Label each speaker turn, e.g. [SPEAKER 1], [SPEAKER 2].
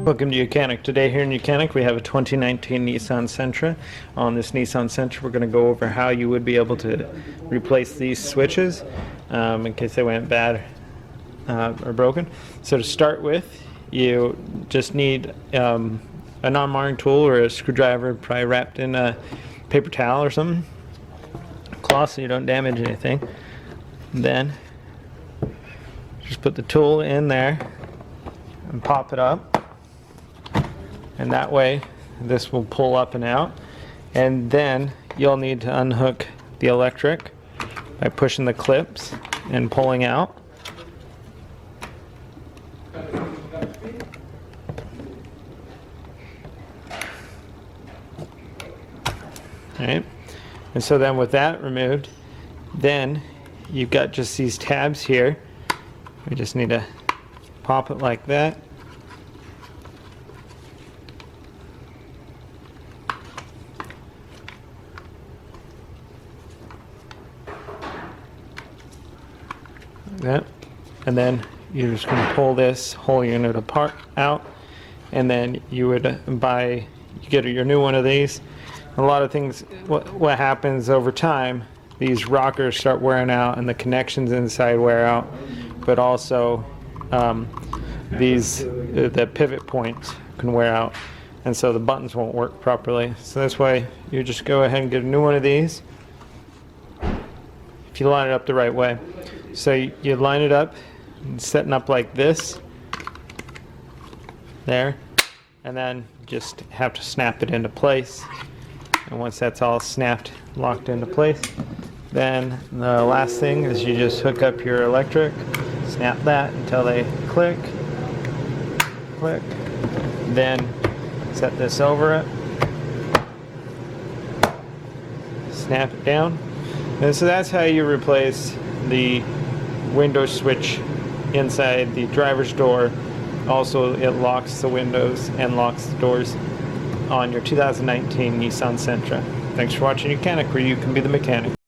[SPEAKER 1] Welcome to YOUCANIC. Today here in YOUCANIC we have a 2019 Nissan Sentra. On this Nissan Sentra we're going to go over how you would be able to replace these switches in case they went bad or broken. So to start with, you just need a non-marring tool or a screwdriver, probably wrapped in a paper towel or something, cloth, so you don't damage anything. Then just put the tool in there and pop it up. And that way this will pull up and out, and then you'll need to unhook the electric by pushing the clips and pulling out. Alright, and so then with that removed, then you've got just these tabs here. We just need to pop it like that. That, and then you're just going to pull this whole unit apart out, and then you would you get your new one of these. A lot of things, what happens over time, these rockers start wearing out and the connections inside wear out, but also the pivot points can wear out, and so the buttons won't work properly. So that's why you just go ahead and get a new one of these if you line it up the right way. So you line it up, setting up like this, there, and then just have to snap it into place. And once that's all snapped, locked into place, then the last thing is you just hook up your electric, snap that until they click, click, then set this over it, snap it down, and so that's how you replace the window switch inside the driver's door. Also, it locks the windows and locks the doors on your 2019 Nissan Sentra. Thanks for watching YOUCANIC, where you can be the mechanic.